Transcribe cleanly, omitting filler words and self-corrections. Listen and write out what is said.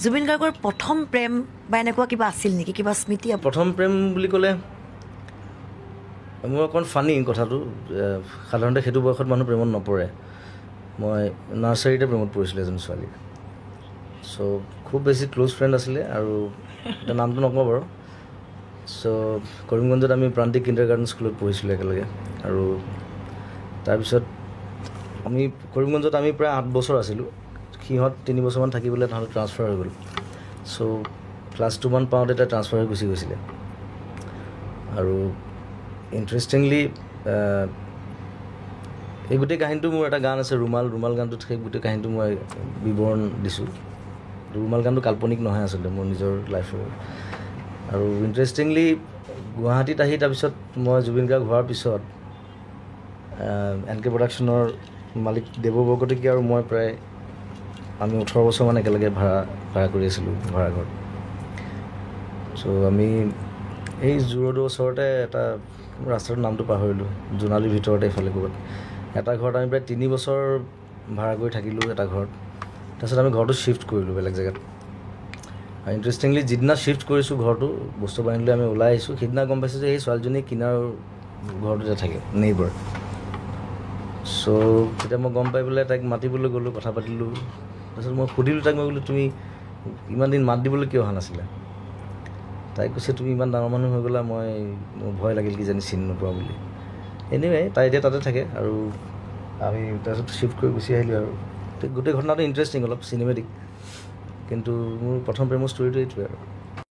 জুবিন গাৰ্গৰ প্ৰথম প্ৰেম বা এনেকুৱা কিবা আছিল নেকি, কিবা স্মৃতি? প্ৰথম প্ৰেম বুলি ক'লে মোৰ অকণ ফানি কথাটো। সাধাৰণতে সেইটো বয়সত মানুহ প্ৰেমত নপৰে। মই নাৰ্চাৰীতে প্ৰেমত পৰিছিলোঁ এজনী ছোৱালী। চ' খুব বেছি ক্ল'জ ফ্ৰেণ্ড আছিলে, আৰু এতিয়া নামটো নকওঁ বাৰু। চ' কৰিমগঞ্জত আমি প্ৰান্তিক কিণ্ডাৰগাৰ্টেন স্কুলত পঢ়িছিলোঁ একেলগে। আৰু তাৰপিছত আমি কৰিমগঞ্জত আমি প্ৰায় 8 বছৰ আছিলোঁ। সিহঁত 3 বছৰমান থাকি পেলাই তাহাঁত ট্ৰান্সফাৰ হৈ গ'ল। চ' ক্লাছ 2 মান পাওঁতে এতিয়া ট্ৰান্সফাৰ হৈ গুচি গৈছিলে। আৰু ইণ্টাৰেষ্টিংলি এই গোটেই কাহিনীটো মোৰ এটা গান আছে ৰুমাল গানটোত সেই গোটেই কাহিনীটো মই বিৱৰণ দিছোঁ। ৰুমাল গানটো কাল্পনিক নহয় আচলতে, মোৰ নিজৰ লাইফৰ। আৰু ইণ্টাৰেষ্টিংলি গুৱাহাটীত আহি তাৰপিছত মই জুবিন গাৰ্গ হোৱাৰ পিছত NK প্ৰডাকশ্যনৰ মালিক দেৱ বৰকটকী আৰু মই প্ৰায় আমি 18 বছৰমান একেলগে ভাড়া কৰি আছিলোঁ ভাড়াঘৰত। চ' আমি এই জোৰদৰ ওচৰতে এটা ৰাস্তাটোৰ নামটো পাহৰিলোঁ, জোনালীৰ ভিতৰতে এইফালে ক'ৰবাত এটা ঘৰত আমি প্ৰায় 3 বছৰ ভাড়া কৰি থাকিলোঁ এটা ঘৰত। তাৰপিছত আমি ঘৰটো শ্বিফ্ট কৰিলোঁ বেলেগ জেগাত। আৰু ইণ্টাৰেষ্টিংলি যিদিনা শ্বিফ্ট কৰিছোঁ ঘৰটো, বস্তু বাহিনী লৈ আমি ওলাই আহিছোঁ, সেইদিনা গম পাইছোঁ যে সেই ছোৱালীজনী কিনাৰ ঘৰটোতে থাকে, নেইবাৰ। চ' তেতিয়া মই গম পাই পেলাই তাইক মাতিবলৈ গ'লোঁ, কথা পাতিলোঁ। তাৰপিছত মই সুধিলোঁ তাইক, মই বোলো তুমি ইমান দিন মাত দিবলৈ কিয় অহা নাছিলা? তাই কৈছে তুমি ইমান ডাঙৰ মানুহ হৈ গ'লা, মোৰ ভয় লাগিল কিজানি চিনি নোপোৱা বুলি। এনিৱে তাই এতিয়া তাতে থাকে, আৰু আমি তাৰপিছত শ্বিফ্ট কৰি গুচি আহিলোঁ। আৰু গোটেই ঘটনাটো ইণ্টাৰেষ্টিং, অলপ চিনেমেটিক, কিন্তু মোৰ প্ৰথম প্ৰেমৰ ষ্টৰিটো এইটোৱে আৰু।